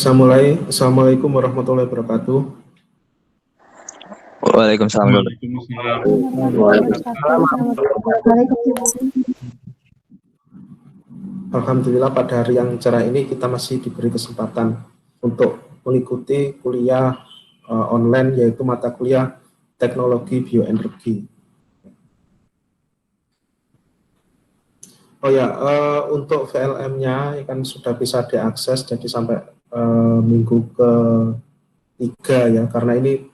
Assalamualaikum warahmatullahi wabarakatuh. Waalaikumsalam. Alhamdulillah pada hari yang cerah ini kita masih diberi kesempatan untuk mengikuti kuliah online, yaitu mata kuliah teknologi bioenergi. Oh ya, untuk VLM-nya kan sudah bisa diakses, jadi sampai minggu ke-3 ya, karena ini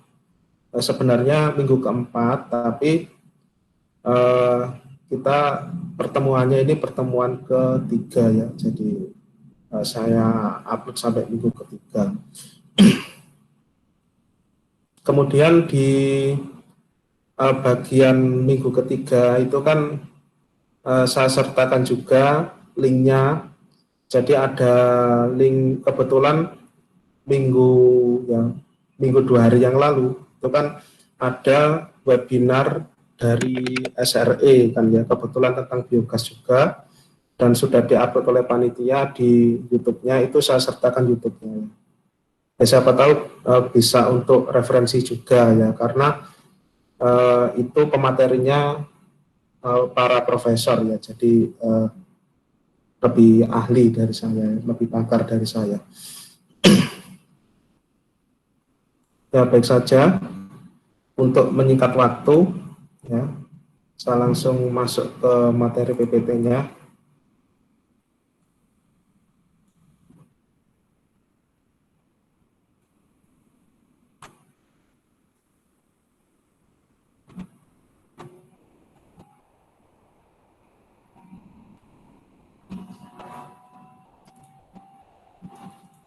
sebenarnya minggu ke-4, tapi kita pertemuannya ini pertemuan ke-3 ya, jadi saya upload sampai minggu ke-3. Kemudian di bagian minggu ke-3 itu kan saya sertakan juga linknya. Jadi ada link, kebetulan minggu 2 hari yang lalu itu kan ada webinar dari SRE kan ya, kebetulan tentang biogas juga, dan sudah diupload oleh panitia di YouTube-nya, itu saya sertakan YouTube-nya. Ya, siapa tahu bisa untuk referensi juga ya, karena itu pematerinya para profesor ya, jadi lebih ahli dari saya, lebih pakar dari saya. Ya, baik saja, untuk menyingkat waktu ya, saya langsung masuk ke materi PPT-nya.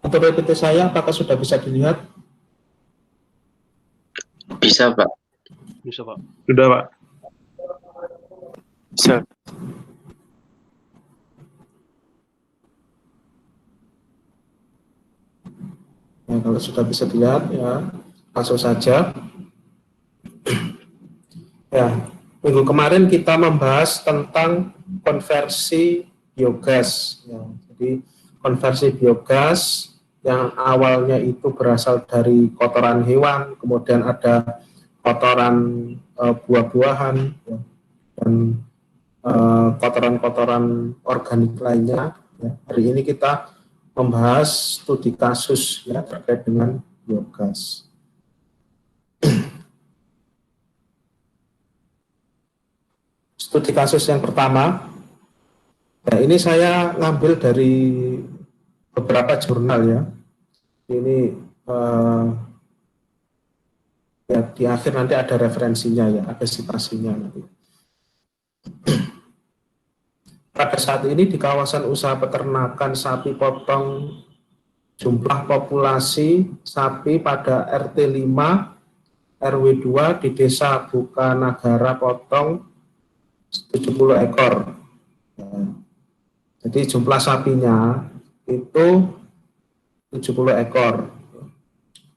Untuk PPT saya, apakah sudah bisa dilihat? Bisa, Pak. Bisa, Pak. Sudah, Pak. Bisa. Ya, kalau sudah bisa dilihat ya, langsung saja. Ya, minggu kemarin kita membahas tentang konversi biogas. Ya, jadi konversi biogas yang awalnya itu berasal dari kotoran hewan, kemudian ada kotoran buah-buahan, ya, dan kotoran-kotoran organik lainnya. Ya. Hari ini kita membahas studi kasus ya terkait dengan biogas. Studi kasus yang pertama, ya ini saya ngambil dari beberapa jurnal ya. Ini ya di akhir nanti ada referensinya ya, ada citasinya nanti. Pada saat ini di kawasan usaha peternakan sapi potong, jumlah populasi sapi pada RT 5 RW 2 di Desa Bukanagara Potong 70 ekor. Ya. Jadi jumlah sapinya itu 70 ekor.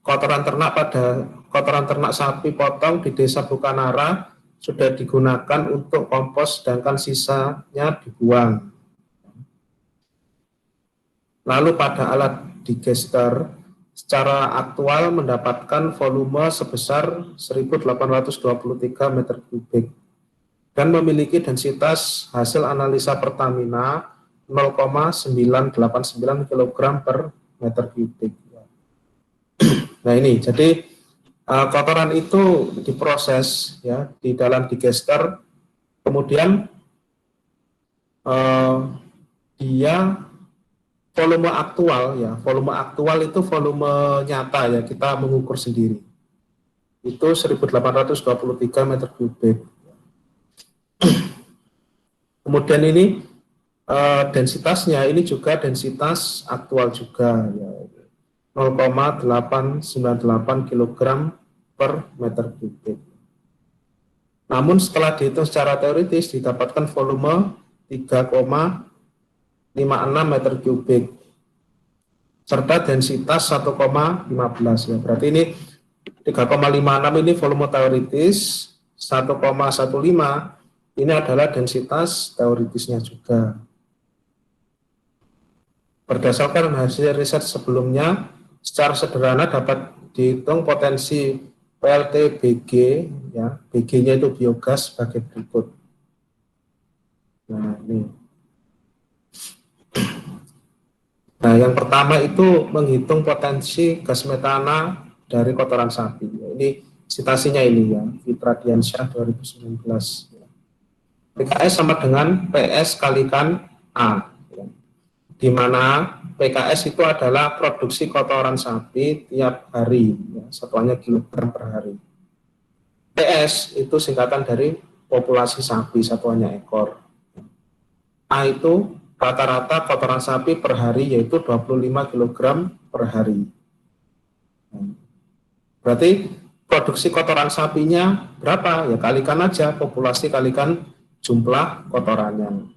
Kotoran ternak sapi potong di Desa Bukanara sudah digunakan untuk kompos, sedangkan sisanya dibuang. Lalu pada alat digester secara aktual mendapatkan volume sebesar 1.823 meter kubik dan memiliki densitas hasil analisa Pertamina 0,989 kg per meter kubik. Nah ini, jadi kotoran itu diproses ya di dalam digester, kemudian dia volume aktual itu volume nyata ya, kita mengukur sendiri. Itu 1.823 meter kubik. Kemudian ini densitasnya ini juga densitas aktual juga ya, 0,898 kg per meter kubik. Namun setelah dihitung secara teoritis didapatkan volume 3,56 meter kubik serta densitas 1,15 ya. Berarti ini 3,56 ini volume teoritis, 1,15 ini adalah densitas teoritisnya juga. Berdasarkan hasil riset sebelumnya, secara sederhana dapat dihitung potensi PLT BG, ya, BG-nya itu biogas sebagai berikut. Nah, ini. Nah, yang pertama itu menghitung potensi gas metana dari kotoran sapi. Ini citasinya ini ya, Fitra Diansyah 2019. PKS sama dengan PS kalikan A, di mana PKS itu adalah produksi kotoran sapi tiap hari, ya, satuannya kilogram per hari. PS itu singkatan dari populasi sapi, satuannya ekor. A itu rata-rata kotoran sapi per hari yaitu 25 kg per hari. Berarti produksi kotoran sapinya berapa? Ya kalikan aja populasi kalikan jumlah kotorannya.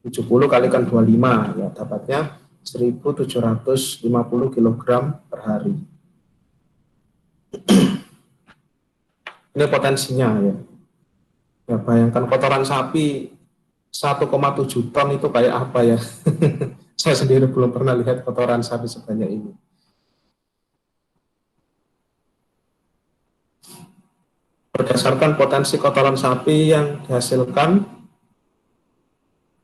70 kalikan 25 ya dapatnya 1.750 kg per hari. Ini potensinya ya. Ya bayangkan kotoran sapi 1,7 ton itu kayak apa ya? Saya sendiri belum pernah lihat kotoran sapi sebanyak ini. Berdasarkan potensi kotoran sapi yang dihasilkan,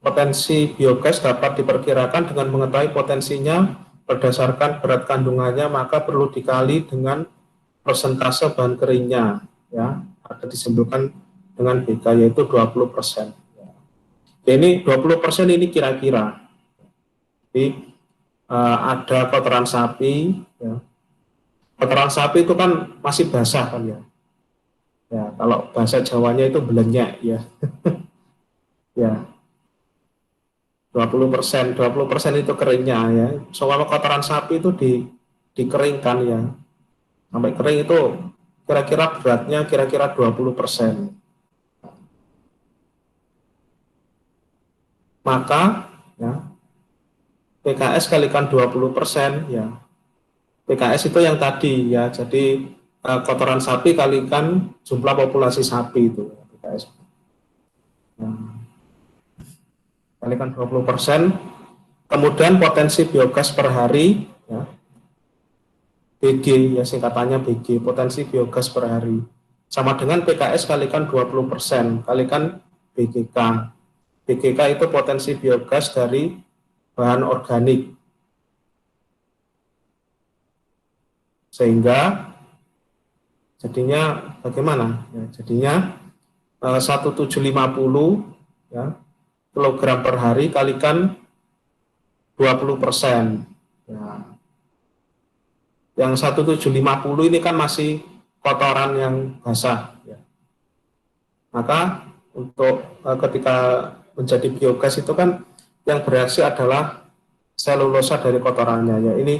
potensi biogas dapat diperkirakan dengan mengetahui potensinya berdasarkan berat kandungannya, maka perlu dikali dengan persentase bahan keringnya, ya, ada disimpulkan dengan BK yaitu 20%. Ini 20% ini kira-kira. Jadi ada kotoran sapi, ya. Kotoran sapi itu kan masih basah kan ya. Ya, kalau bahasa Jawanya itu belenyak ya. Ya. 20% itu keringnya ya. Soal kotoran sapi itu dikeringkan ya. Sampai kering itu kira-kira beratnya kira-kira 20%. Maka ya PKS kalikan 20% ya. PKS itu yang tadi ya. Jadi kotoran sapi kalikan jumlah populasi sapi itu PKS. Kalikan 20%, kemudian potensi biogas per hari ya, BG ya singkatannya BG, potensi biogas per hari sama dengan PKS kalikan 20% kalikan BGK. BGK itu potensi biogas dari bahan organik, sehingga jadinya bagaimana? Ya, jadinya 1750 ya, kilogram per hari kalikan 20%. Ya. Yang 1750 ini kan masih kotoran yang basah. Ya. Maka untuk ketika menjadi biogas itu kan yang bereaksi adalah selulosa dari kotorannya. Ya. Ini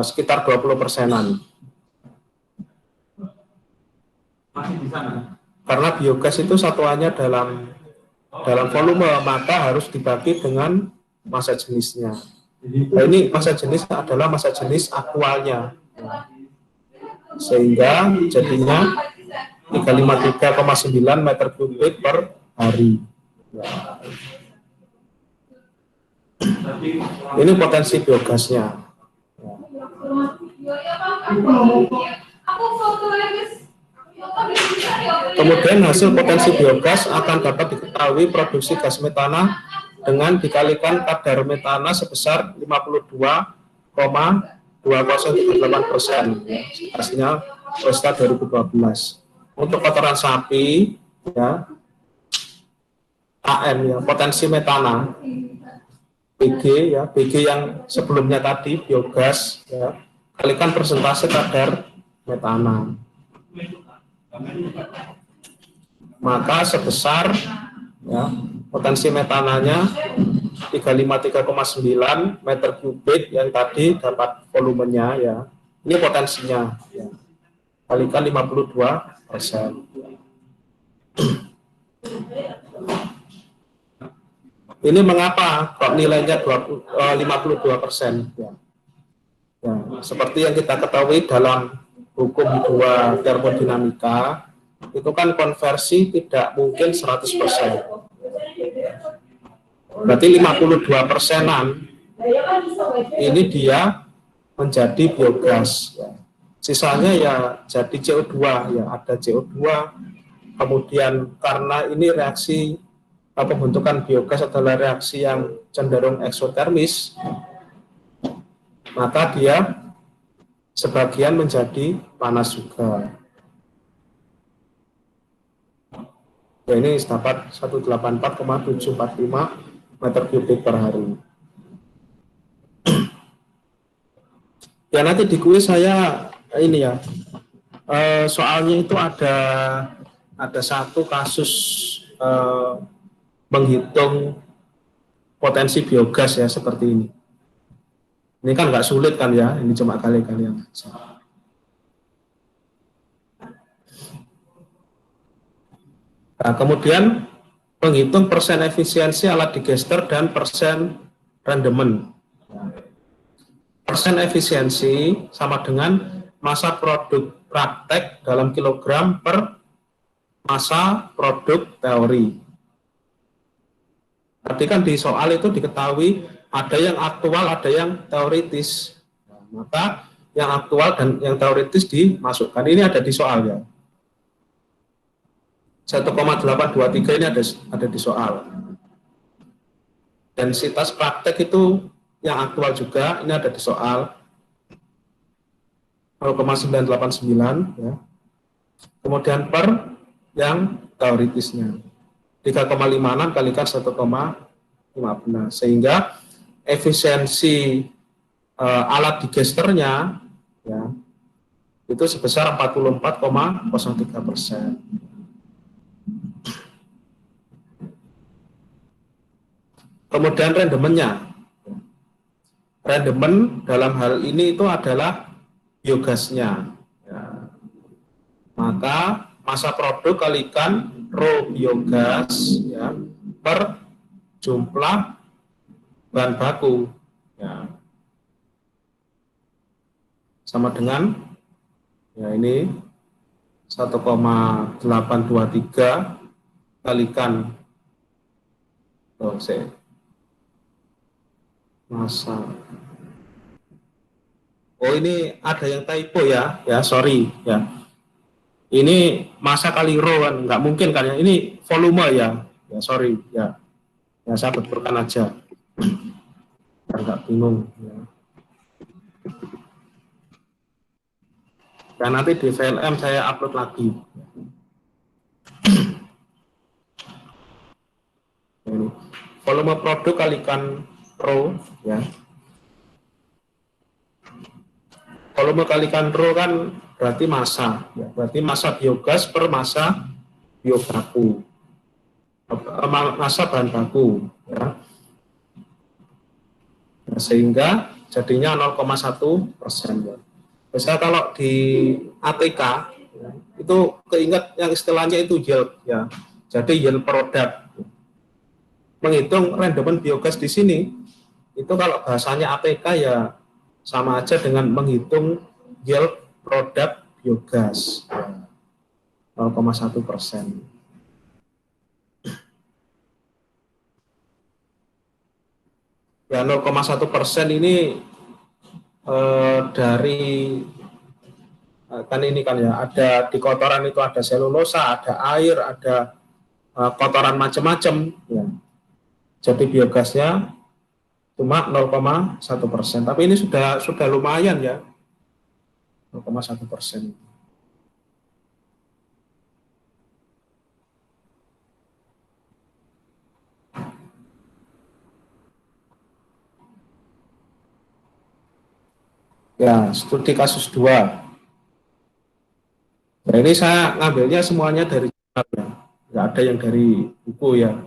sekitar 20%-an. Masih di sana. Karena biogas itu satuannya dalam volume, maka harus dibagi dengan massa jenisnya. Nah, ini massa jenis adalah massa jenis aktualnya. Sehingga jadinya 353,9 meter kubik per hari. Ya. Ini potensi biogasnya. Ya. Kemudian hasil potensi biogas akan dapat diketahui produksi gas metana dengan dikalikan kadar metana sebesar 52,2038%. Hasilnya Rosta 2012. Untuk kotoran sapi, ya, AM ya, potensi metana, BG ya, BG yang sebelumnya tadi biogas, ya, kalikan persentase kadar metana. Maka sebesar ya, potensi metananya 353,9 meter kubik yang tadi dapat volumenya ya. Ini potensinya ya. Kalikan 52%. Ini mengapa kok nilainya 52% ya. Ya, seperti yang kita ketahui dalam hukum 2 termodinamika, itu kan konversi tidak mungkin 100%. Berarti 52%-an ini dia menjadi biogas. Ya. Sisanya ya jadi CO2, ya ada CO2. Kemudian karena ini reaksi pembentukan biogas adalah reaksi yang cenderung eksotermis, maka dia sebagian menjadi panas juga. Ya, ini dapat 184,745 meter kubik per hari. Ya nanti di kuis saya ini ya, soalnya itu ada satu kasus menghitung potensi biogas ya seperti ini. Ini kan nggak sulit kan ya, ini cuma kali-kali yang Nah, kemudian menghitung persen efisiensi alat digester dan persen rendemen. Persen efisiensi sama dengan massa produk praktek dalam kilogram per massa produk teori. Tadi kan di soal itu diketahui ada yang aktual, ada yang teoritis. Maka yang aktual dan yang teoritis dimasukkan. Ini ada di soal ya. 1,823 ini ada di soal. Densitas praktek itu yang aktual juga, ini ada di soal 0,989 ya. Kemudian per yang teoritisnya 3,56 kalikan 1,15 sehingga efisiensi alat digesternya ya itu sebesar 44,03%. Kemudian rendemennya, rendemen dalam hal ini itu adalah biogasnya. Ya. Maka massa produk kalikan rho biogas ya, per jumlah bahan baku. Ya. Sama dengan ya ini 1,823 kalikan massa. Oh ini ada yang typo ya, ya sorry ya. Ini massa kali rho kan, nggak mungkin kan ya. Ini volume ya, ya sorry ya. Ya saya betulkan aja, biar nggak bingung. Ya. Dan nanti di VLM saya upload lagi. Ini volume produk kalikan rho ya. Volume kalikan rho kan berarti massa ya, berarti massa biogas per massa biobaku, massa bahan baku ya. Nah, sehingga jadinya 0,1% ya. Misalnya kalau di ATK ya, itu keinget yang istilahnya itu yield ya. Jadi yield produk. Menghitung rendemen biogas di sini itu kalau bahasanya ATK ya sama aja dengan menghitung yield produk biogas 0,1%. Ya 0,1% ini dari kan ini kan ya ada di kotoran itu ada selulosa, ada air, ada kotoran macam-macam ya. Jadi biogasnya cuma 0,1%. Tapi ini sudah lumayan ya, 0,1%. Ya, studi kasus 2. Nah, ini saya ngambilnya semuanya dari jurnal ya, nggak ada yang dari buku ya.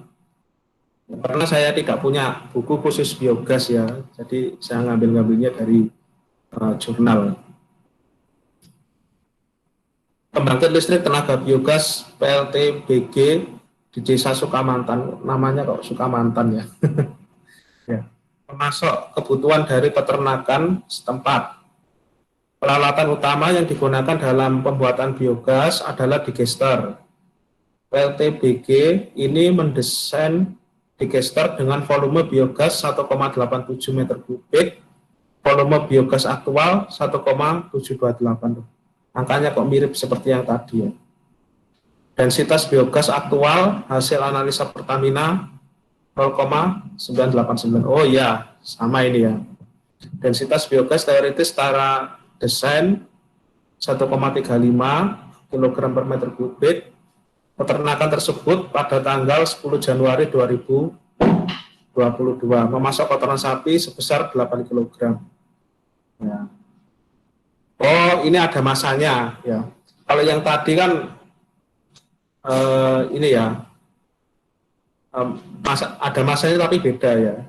Karena saya tidak punya buku khusus biogas ya, jadi saya ngambilnya dari jurnal. Pembangkit listrik tenaga biogas PLTBG di Desa Sukamantan, namanya kok Sukamantan ya. Ya. Termasuk kebutuhan dari peternakan setempat. Peralatan utama yang digunakan dalam pembuatan biogas adalah digester. PLTBG ini mendesain digester dengan volume biogas 1,87 meter kubik volume biogas aktual 1,728. Angkanya kok mirip seperti yang tadi ya. Densitas biogas aktual hasil analisa Pertamina 0,989. Oh iya, sama ini ya. Densitas biogas teoritis setara desain 1,35 kg per meter kubik. Peternakan tersebut pada tanggal 10 Januari 2022 memasok kotoran sapi sebesar 8 kg. Ya. Oh, ini ada masanya ya. Kalau yang tadi kan ini ya, ada masanya tapi beda ya.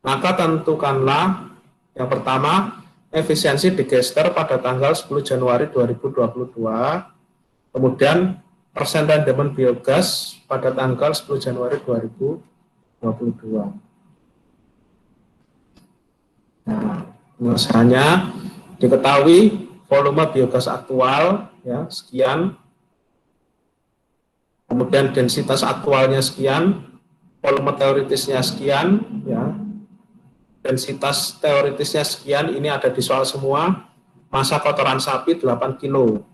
Maka tentukanlah yang pertama efisiensi digester pada tanggal 10 Januari 2022, kemudian persen rendemen biogas pada tanggal 10 Januari 2022. Nah, misalnya diketahui volume biogas aktual ya sekian, kemudian densitas aktualnya sekian, volume teoritisnya sekian, ya, densitas teoritisnya sekian, ini ada di soal semua, massa kotoran sapi 8 kilo.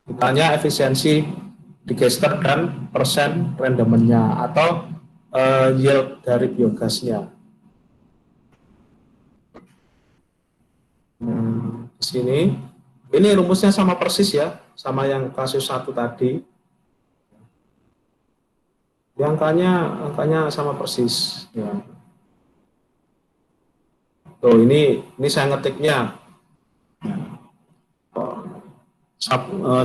Ditanya efisiensi digester dan persen rendemennya atau yield dari biogasnya. Di sini, ini rumusnya sama persis ya, sama yang kasus 1 tadi. Ya, angkanya sama persis. Ya. Tuh, ini saya ngetiknya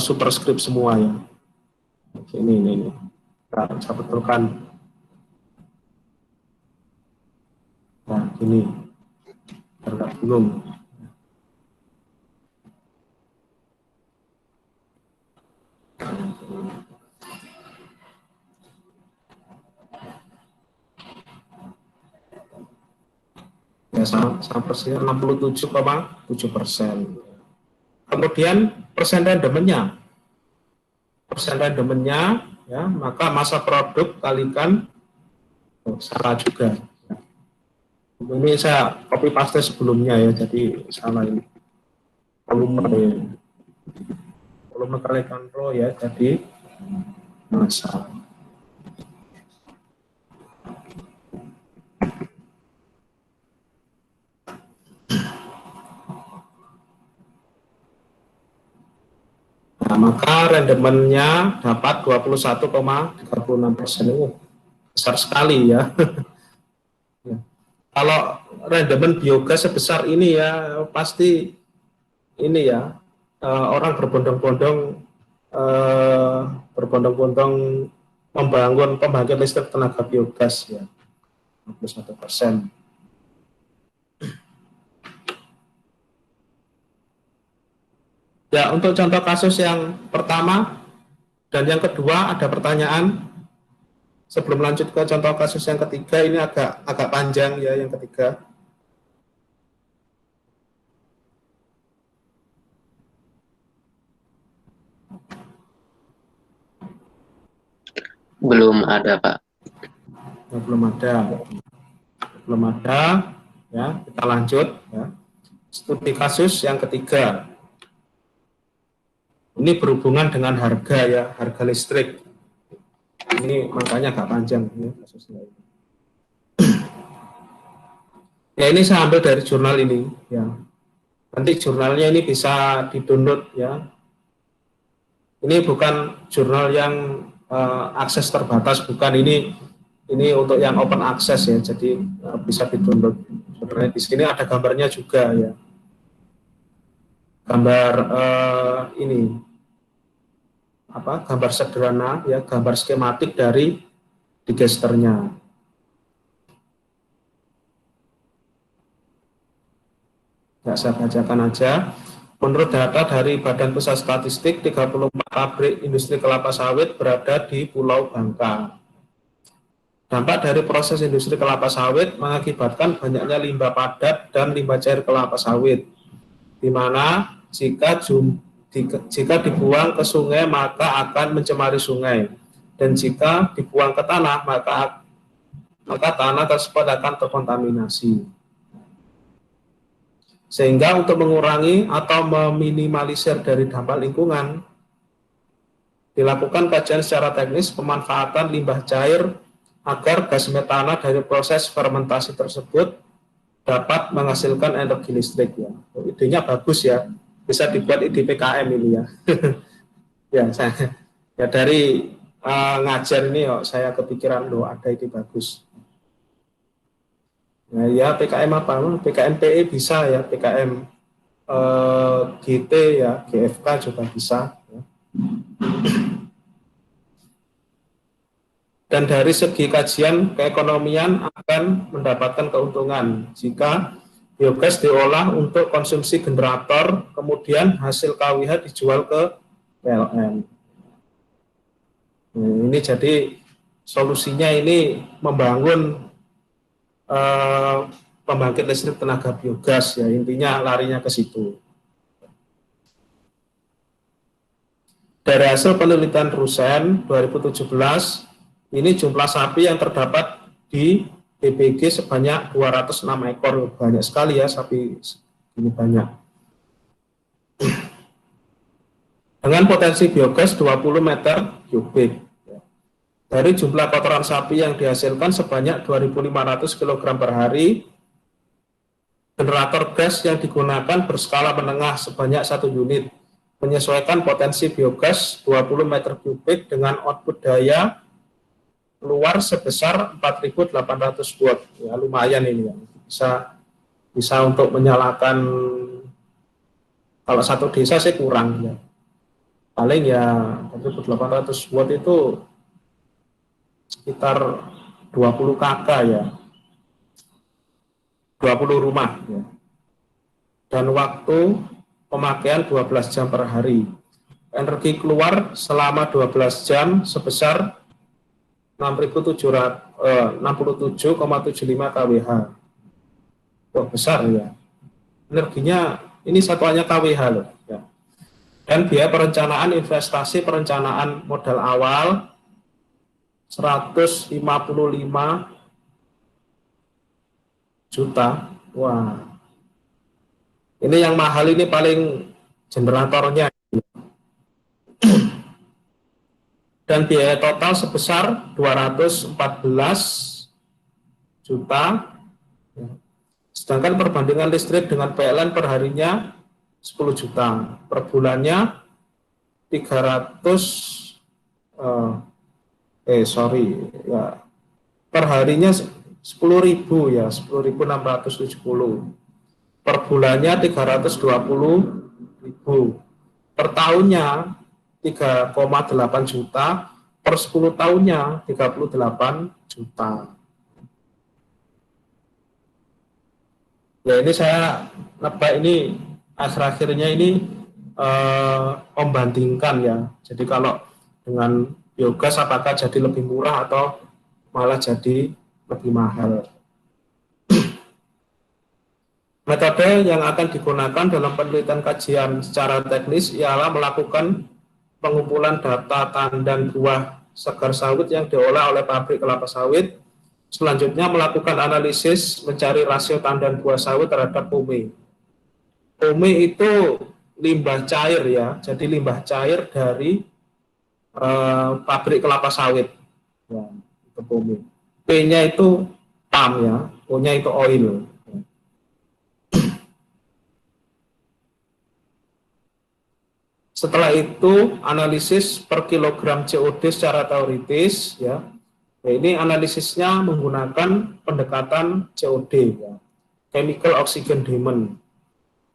superscript semua ya. Oke, ini. Nah, saya betulkan. Nah, ini karena belum. Ya, sama persen 67,7%. Kemudian persen rendemennya ya, maka massa produk kalikan salah juga. Ini saya copy paste sebelumnya ya, jadi salah ini. Volume kalikan rho ya, jadi massa. Nah, maka rendemennya dapat 21,36%. Besar sekali ya. Kalau rendemen biogas sebesar ini ya, pasti ini ya, orang berbondong-bondong membangun pembangkit listrik tenaga biogas ya, 21%. Ya, untuk contoh kasus yang pertama dan yang kedua ada pertanyaan. Sebelum lanjut ke contoh kasus yang ketiga, ini agak panjang ya yang ketiga. Belum ada, Pak. Ya, belum ada. Ya, kita lanjut ya. Studi kasus yang ketiga. Ini berhubungan dengan harga ya, harga listrik. Ini makanya agak panjang ini kasusnya. Ya, ini saya ambil dari jurnal ini ya. Nanti jurnalnya ini bisa di-download ya. Ini bukan jurnal yang akses terbatas, bukan, ini untuk yang open access ya. Jadi bisa di-download. Sebenarnya di sini ada gambarnya juga ya. Gambar ini gambar sederhana ya, gambar skematik dari digesternya. Ya, saya bacakan aja. Menurut data dari Badan Pusat Statistik, 34 pabrik industri kelapa sawit berada di Pulau Bangka. Dampak dari proses industri kelapa sawit mengakibatkan banyaknya limbah padat dan limbah cair kelapa sawit, di mana jika dibuang ke sungai maka akan mencemari sungai, dan jika dibuang ke tanah maka maka tanah tersebut akan terkontaminasi. Sehingga untuk mengurangi atau meminimalisir dari dampak lingkungan, dilakukan kajian secara teknis pemanfaatan limbah cair agar gas metana dari proses fermentasi tersebut dapat menghasilkan energi listrik. Ya. Idenya bagus ya, bisa dibuat ide PKM ini ya. Ya, ya dari ngajar ini saya kepikiran loh ada ide bagus. Nah, ya PKM apa? PKM PE bisa ya, PKM GT ya, GFK juga bisa. Ya. Dan dari segi kajian keekonomian akan mendapatkan keuntungan jika biogas diolah untuk konsumsi generator, kemudian hasil KWH dijual ke PLN. Ini jadi solusinya ini membangun pembangkit listrik tenaga biogas ya, intinya larinya ke situ. Dari hasil penelitian Rusen 2017, ini jumlah sapi yang terdapat di DPG sebanyak 206 ekor, banyak sekali ya sapi ini banyak. Dengan potensi biogas 20 meter kubik. Dari jumlah kotoran sapi yang dihasilkan sebanyak 2.500 kg per hari, generator gas yang digunakan berskala menengah sebanyak 1 unit, menyesuaikan potensi biogas 20 meter kubik dengan output daya keluar sebesar 4.800 watt. Ya, lumayan ini ya. Bisa untuk menyalakan, kalau satu desa sih kurang ya. Paling ya 4.800 watt itu sekitar 20 KK ya, 20 rumah ya. Dan waktu pemakaian 12 jam per hari. Energi keluar selama 12 jam sebesar 67,75 kWh. Wah, besar ya. Energinya ini satuannya kWh loh ya. Dan biaya perencanaan investasi perencanaan modal awal 155 juta. Wah. Ini yang mahal ini paling generatornya. Dan biaya total sebesar 214 juta. Sedangkan perbandingan listrik dengan PLN per harinya 10 juta. Per bulannya 300 ya, per harinya 10.000 ya, 10.670. Per bulannya 320.000. Per tahunnya 3,8 juta, per 10 tahunnya 38 juta. Ya ini saya nebak ini akhir-akhirnya ini membandingkan ya. Jadi kalau dengan biogas apakah jadi lebih murah atau malah jadi lebih mahal. Metode yang akan digunakan dalam penelitian kajian secara teknis ialah melakukan pengumpulan data tandan buah segar sawit yang diolah oleh pabrik kelapa sawit. Selanjutnya melakukan analisis mencari rasio tandan buah sawit terhadap POME. POME itu limbah cair ya, jadi limbah cair dari pabrik kelapa sawit. Ya, itu POME. P-nya itu palm ya, O-nya itu oil. Setelah itu analisis per kilogram COD secara teoritis ya. Ini analisisnya menggunakan pendekatan COD ya, chemical oxygen demand.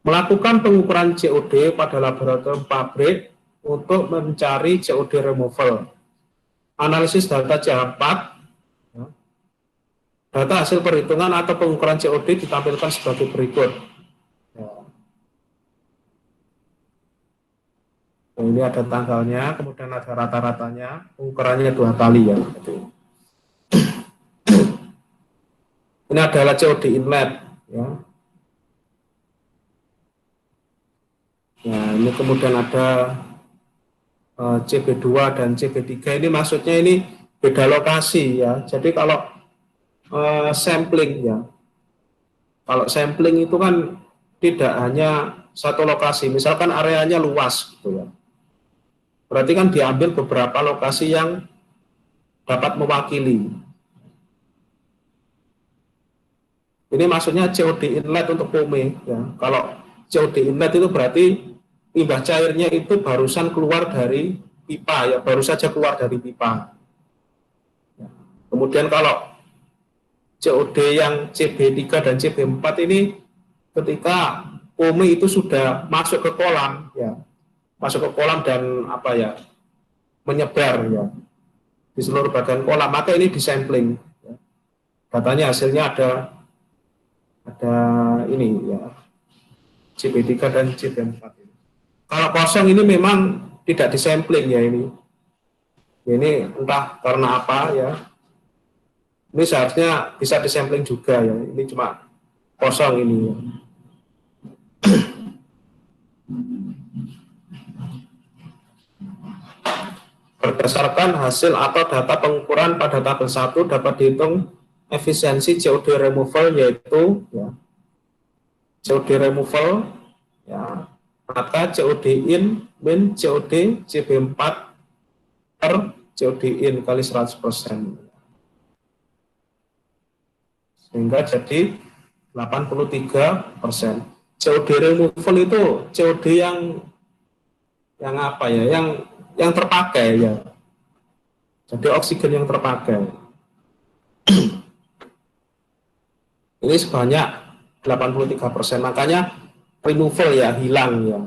Melakukan pengukuran COD pada laboratorium pabrik untuk mencari COD removal. Analisis data C4, ya. Data hasil perhitungan atau pengukuran COD ditampilkan sebagai berikut. Ya. Nah, ini ada tanggalnya, kemudian ada rata-ratanya, pengukurannya 2 kali ya. Ini adalah COD inlet. Ya. Nah, ini kemudian ada CB2 dan CB3. Ini maksudnya ini beda lokasi ya. Jadi kalau sampling ya. Kalau sampling itu kan tidak hanya satu lokasi, misalkan areanya luas gitu ya. Berarti kan diambil beberapa lokasi yang dapat mewakili. Ini maksudnya COD inlet untuk POME ya. Kalau COD inlet itu berarti limbah cairnya itu barusan keluar dari pipa ya, baru saja keluar dari pipa. Kemudian kalau COD yang CB3 dan CB4 ini ketika POME itu sudah masuk ke kolam ya, masuk ke kolam dan apa ya, menyebar ya di seluruh bagian kolam, maka ini disampling ya. Datanya hasilnya ada ini ya, CB3 dan CB4 ini. Kalau kosong ini memang tidak disampling ya ini. Ini entah karena apa ya. Ini seharusnya bisa disampling juga ya. Ini cuma kosong ini ya. Berdasarkan hasil atau data pengukuran pada tabel 1 dapat dihitung efisiensi COD removal yaitu ya, COD removal ya, maka COD in min COD CB4 per COD in kali 100%. Sehingga jadi 83%. COD removal itu COD yang apa ya, yang terpakai ya. Jadi oksigen yang terpakai. Ini sebanyak 83%. Makanya removal ya, hilang ya.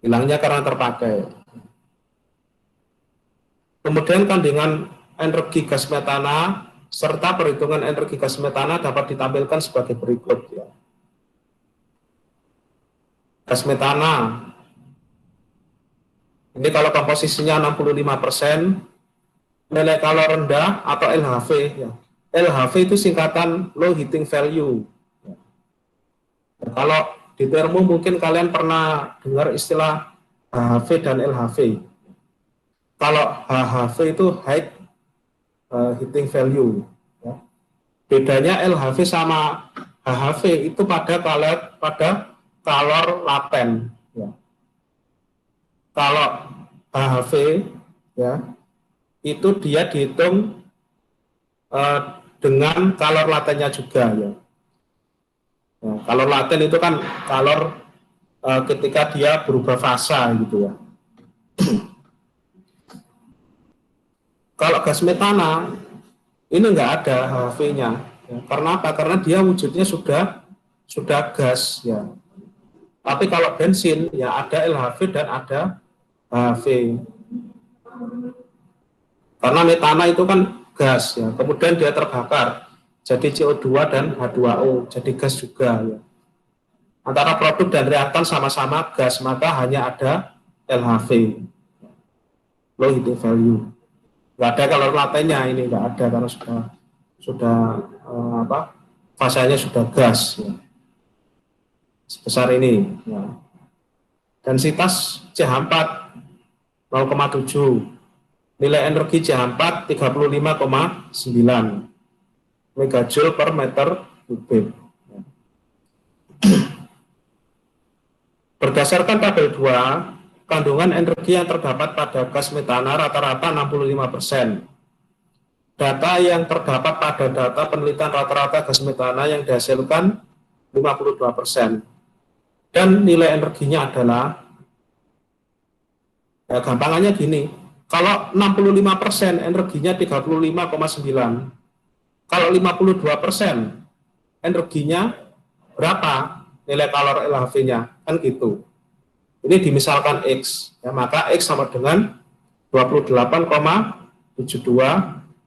Hilangnya karena terpakai. Kemudian kandungan energi gas metana serta perhitungan energi gas metana dapat ditampilkan sebagai berikut ya. Gas metana ini kalau komposisinya 65%, nilai kalor rendah atau LHV ya. LHV itu singkatan low heating value ya. Kalau di termo mungkin kalian pernah dengar istilah HHV dan LHV. Kalau HHV itu high heating value ya. Bedanya LHV sama HHV itu pada kalor laten ya. Kalau HHV ya itu dia dihitung dengan kalor latennya juga ya. Nah, kalor laten itu kan kalor ketika dia berubah fasa gitu ya. Kalau gas metana ini enggak ada HHV-nya. Ya. Karena apa? Karena dia wujudnya sudah gas ya. Tapi kalau bensin ya ada LHV dan ada HHV. Karena metana itu kan gas ya. Kemudian dia terbakar jadi CO2 dan H2O, jadi gas juga ya. Antara produk dan reaktan sama-sama gas, maka hanya ada LHV, low heating value. Nggak ada kalor latennya, ini nggak ada karena sudah fasanya sudah gas ya. Sebesar ini ya. Densitas CH4 0,7, nilai energi CH4 35,9 megajoule per meter kubik. Berdasarkan tabel 2, kandungan energi yang terdapat pada gas metana rata-rata 65%. Data yang terdapat pada data penelitian rata-rata gas metana yang dihasilkan 52%. Dan nilai energinya adalah, ya gampangannya gini, kalau 65% energinya 35,9, kalau 52% energinya berapa nilai kalor LHV-nya, kan gitu. Ini dimisalkan X, ya, maka X sama dengan 28,72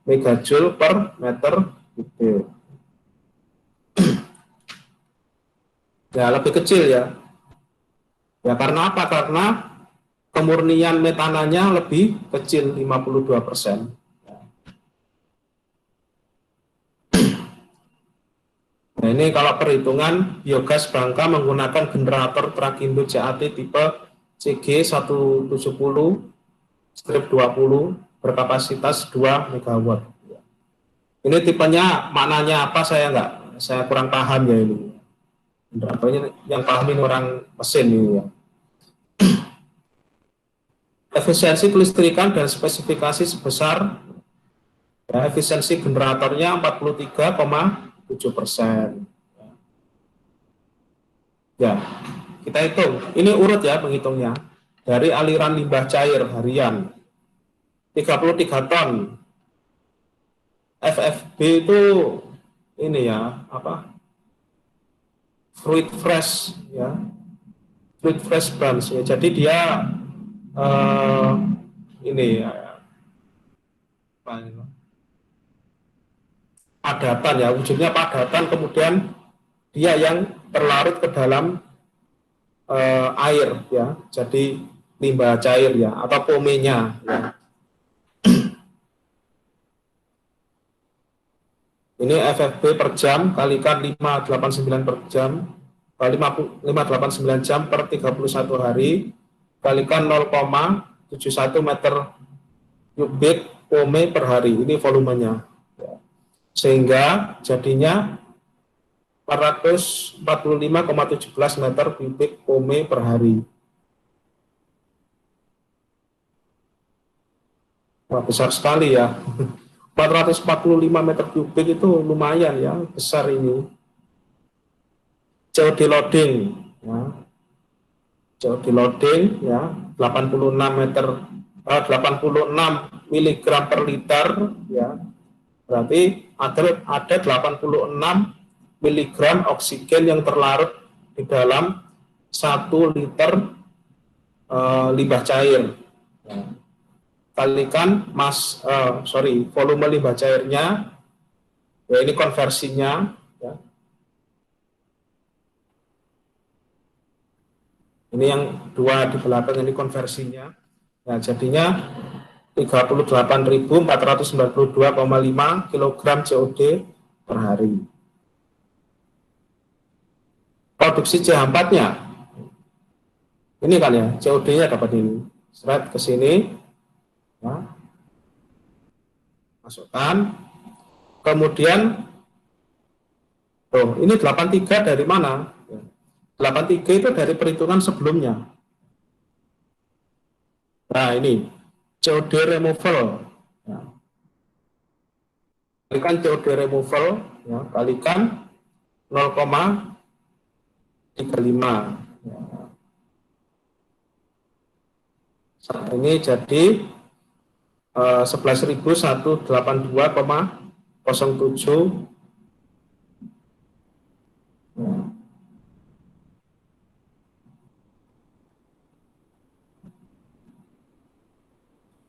megajoule per meter kubik. Ya, lebih kecil ya. Ya, karena apa? Karena kemurnian metananya lebih kecil, 52%. Nah, ini kalau perhitungan biogas bangka menggunakan generator Trakindo CAT tipe CG170/20 berkapasitas 2 MW. Ini tipenya maknanya apa saya kurang paham ya ini. Apanya yang paham ini orang mesin ini ya. Efisiensi kelistrikan dan spesifikasi sebesar ya, efisiensi generatornya 43,7%. Ya, kita hitung. Ini urut ya menghitungnya. Dari aliran limbah cair harian 33 ton. FFB itu ini ya, apa? Fruit fresh ya. Fruit fresh branch ya. Jadi dia ini ya, padatan ya, wujudnya padatan, kemudian dia yang terlarut ke dalam air ya, jadi limbah cair ya, atau pomenya ya. Ini FFB per jam kalikan 589 per jam, 589 jam per 31 hari, kalikan 0,71 meter kubik pome per hari. Ini volumenya. Sehingga jadinya 445,17 meter kubik pome per hari. Wah, besar sekali ya. 445 meter kubik itu lumayan ya, besar ini. COD loading ya. COD loading ya, 86 meter 86 miligram per liter ya. Berarti ada 86 miligram oksigen yang terlarut di dalam 1 liter limbah cair. Ya. Kalikan volume limbah cairnya, ya ini konversinya, ya. Ini yang dua di belakang ini konversinya, ya jadinya 38.492,5 kg COD per hari. Produksi CH4-nya, ini kan ya, COD-nya dapat ini, seret ke sini. Ya. Masukkan, kemudian ini 83 dari mana? 83 itu dari perhitungan sebelumnya. Nah ini COD removal ya. Kalikan COD removal ya, kalikan 0,35 ya. Ini jadi 11.182,07 ya.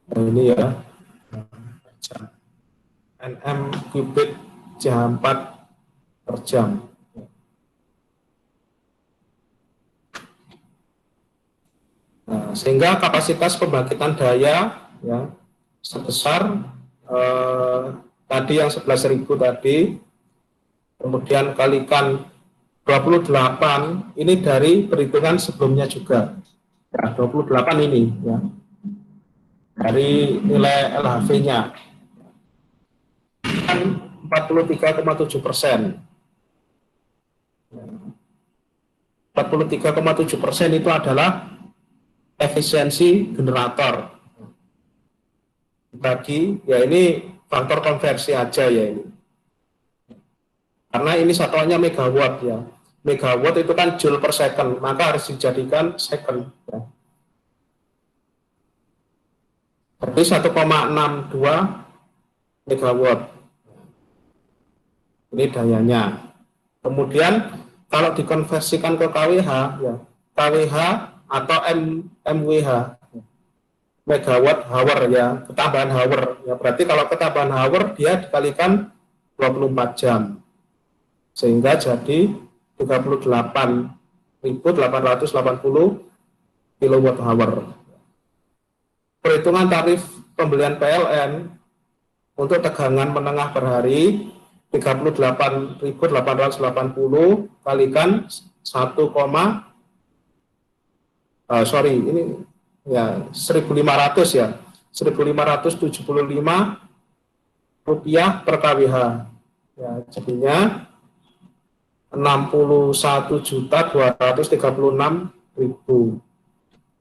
Nah, ini ya Nm kubik CH4 per jam. Nah, sehingga kapasitas pembangkitan daya ya sebesar tadi yang 11.000 tadi, kemudian kalikan 28, ini dari perhitungan sebelumnya juga ya, 28 ini ya, dari nilai LHV-nya kan 43,7%. 43,7% itu adalah efisiensi generator. Bagi ya ini faktor konversi aja ya ini. Karena ini satuannya megawatt ya. Megawatt itu kan joule per second, maka harus dijadikan second ya. Jadi 1,62 megawatt. Ini dayanya. Kemudian kalau dikonversikan ke KWH ya, KWH atau MWH, megawatt hour ya, ketambahan hour ya, berarti kalau ketambahan hour dia dikalikan 24 jam sehingga jadi 38.880 kilowatt hour. Perhitungan tarif pembelian PLN untuk tegangan menengah per hari 38.880 kalikan 1,500 ya, 1.575 rupiah per kWh. Ya, jadinya 61.236.000.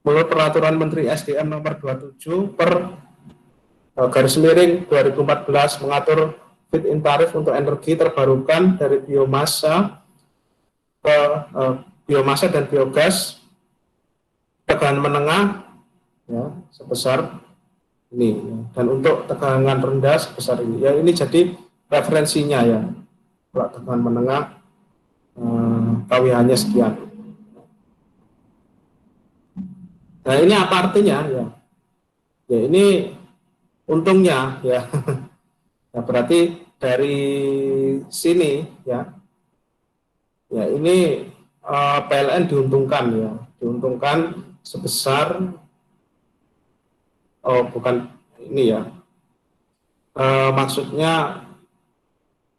Menurut Peraturan Menteri SDM nomor 27 per garis miring 2014 mengatur feed-in tarif untuk energi terbarukan dari biomasa ke biomasa dan biogas tegangan menengah ya, sebesar ini ya. Dan untuk tegangan rendah sebesar ini. Ya, ini jadi referensinya ya. Kalau tegangan menengah KWH-nya sekian. Nah, ini apa artinya ya? Ya, ini untungnya ya. Nah, berarti dari sini ya. Ya, ini PLN diuntungkan ya. Diuntungkan sebesar bukan ini ya. Maksudnya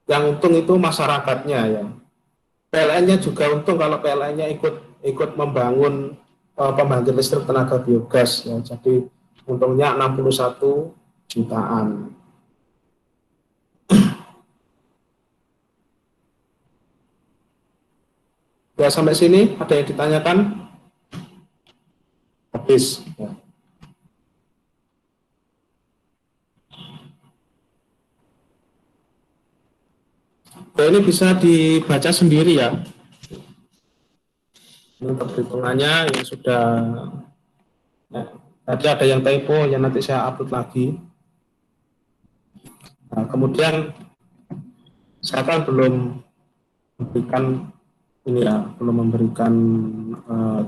yang untung itu masyarakatnya ya. PLN-nya juga untung kalau PLN-nya ikut membangun pembangkit listrik tenaga biogas ya. Jadi untungnya 61 jutaan. Ya, sampai sini ada yang ditanyakan? Habis ya. Ya, ini bisa dibaca sendiri ya. Untuk perhitungannya yang sudah ya, tadi ada yang typo yang nanti saya upload lagi. Nah, kemudian saya kan belum memberikan ini ya, belum memberikan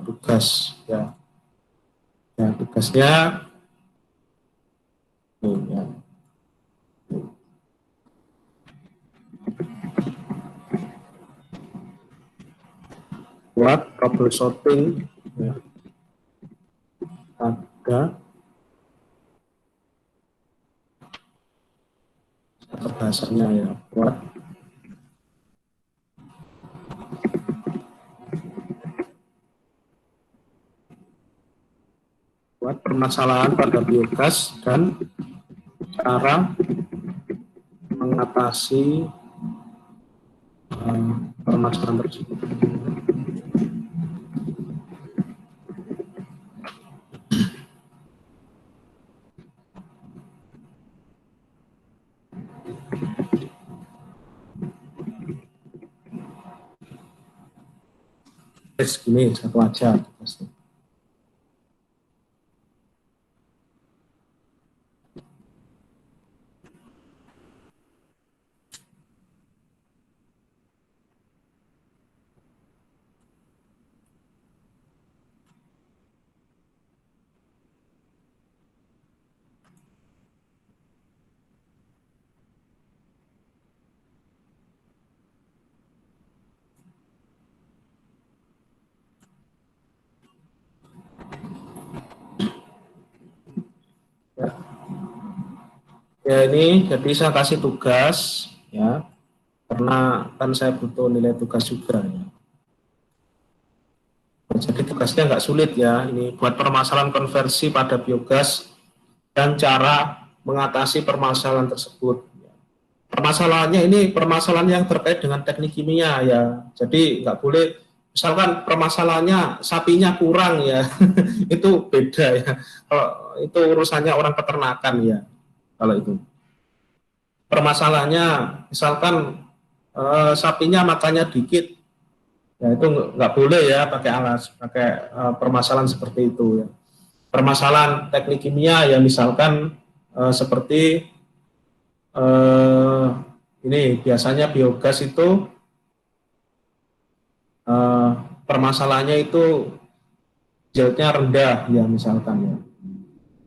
tugas ya. Ya, tugasnya ini ya. Buat troubleshooting ya. Ada bahasanya ya, buat permasalahan pada biogas dan cara mengatasi permasalahan tersebut. Gini satu aja. Ya, ini jadi saya kasih tugas ya, karena kan saya butuh nilai tugas juga ya. Jadi tugasnya nggak sulit ya, ini buat permasalahan konversi pada biogas dan cara mengatasi permasalahan tersebut. Permasalahannya ini permasalahan yang terkait dengan teknik kimia ya, jadi nggak boleh misalkan permasalahannya sapinya kurang ya, itu beda ya. Kalau itu urusannya orang peternakan ya, kalau itu. Permasalahannya misalkan sapinya makannya dikit, ya itu nggak boleh ya pakai permasalahan seperti itu ya. Permasalahan teknik kimia ya misalkan seperti ini biasanya biogas itu permasalahannya itu yieldnya rendah ya misalkan ya.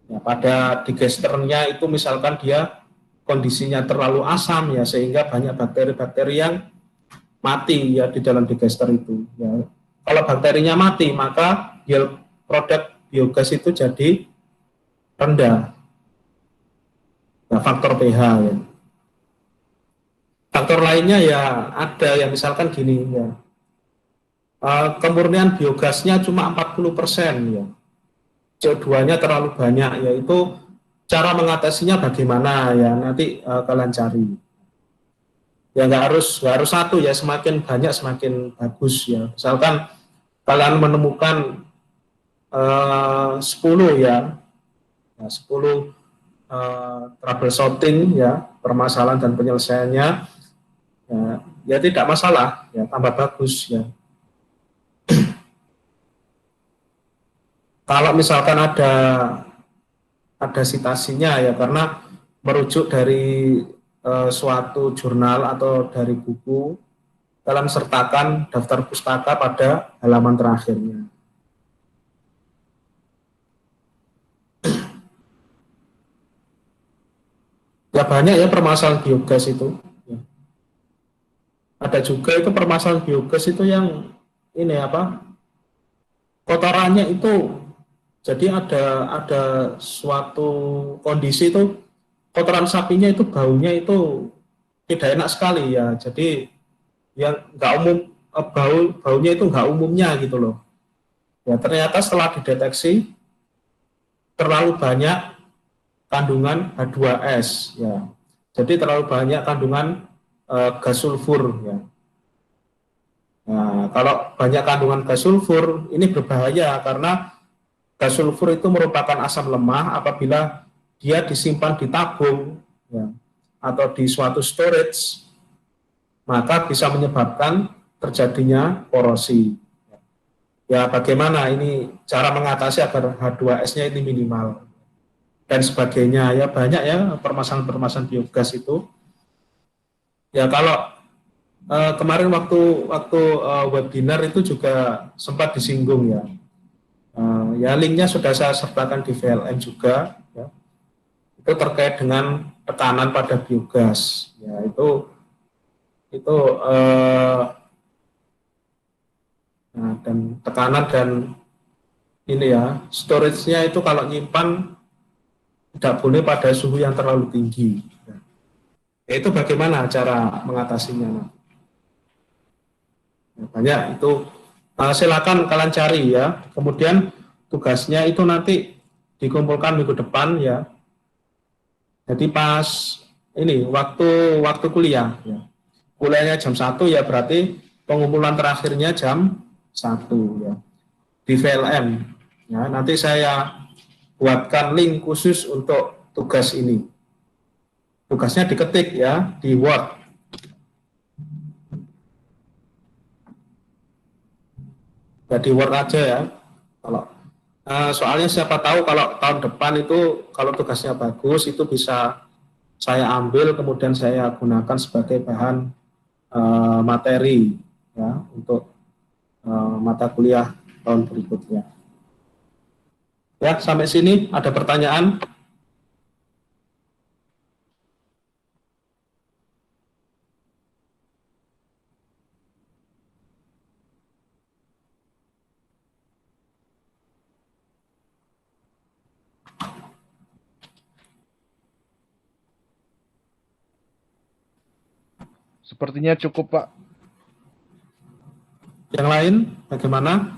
Ya, pada digesternya itu misalkan dia kondisinya terlalu asam ya sehingga banyak bakteri-bakteri yang mati ya di dalam digester itu ya. Kalau bakterinya mati maka yield produk biogas itu jadi rendah. Nah, faktor pH ya. Faktor lainnya ya ada yang misalkan gini ya. Kemurnian biogasnya cuma 40% ya. CO2-nya terlalu banyak yaitu cara mengatasinya bagaimana ya, nanti kalian cari. Ya nggak harus satu ya, semakin banyak semakin bagus ya. Misalkan kalian menemukan 10 ya, 10 troubleshooting ya, permasalahan dan penyelesaiannya ya, ya tidak masalah ya, tambah bagus ya. Kalau misalkan ada citasinya ya, karena merujuk dari suatu jurnal atau dari buku, dalam sertakan daftar pustaka pada halaman terakhirnya. Ya banyak ya permasalahan biogas itu. Ya. Ada juga itu permasalahan biogas itu yang ini apa? Kotorannya itu, jadi ada suatu kondisi itu kotoran sapinya itu baunya itu tidak enak sekali ya. Jadi yang nggak umum, baunya itu nggak umumnya gitu loh. Ya ternyata setelah dideteksi terlalu banyak kandungan H2S ya. Jadi terlalu banyak kandungan gas sulfur ya. Nah, kalau banyak kandungan gas sulfur ini berbahaya karena gas sulfur itu merupakan asam lemah apabila dia disimpan di tabung ya, atau di suatu storage, maka bisa menyebabkan terjadinya korosi. Ya bagaimana ini cara mengatasi agar H2S-nya ini minimal dan sebagainya ya, banyak ya permasalahan-permasalahan biogas itu. Ya kalau kemarin waktu waktu webinar itu juga sempat disinggung ya. Ya linknya sudah saya sertakan di VLN juga ya. Itu terkait dengan tekanan pada biogas ya, itu nah, dan tekanan dan ini ya, storage-nya itu kalau nyimpan tidak boleh pada suhu yang terlalu tinggi ya. Itu bagaimana cara mengatasinya? Ya, banyak itu, silakan kalian cari ya. Kemudian tugasnya itu nanti dikumpulkan minggu depan ya. Jadi pas ini waktu waktu kuliah ya. Kuliahnya jam 1 ya, berarti pengumpulan terakhirnya jam 1 ya. Di VLM ya. Nanti saya buatkan link khusus untuk tugas ini. Tugasnya diketik ya di Word. Ya di Word aja ya. Kalau soalnya siapa tahu kalau tahun depan itu kalau tugasnya bagus itu bisa saya ambil kemudian saya gunakan sebagai bahan materi ya untuk mata kuliah tahun berikutnya. Ya, sampai sini ada pertanyaan? Sepertinya cukup, Pak. Yang lain bagaimana?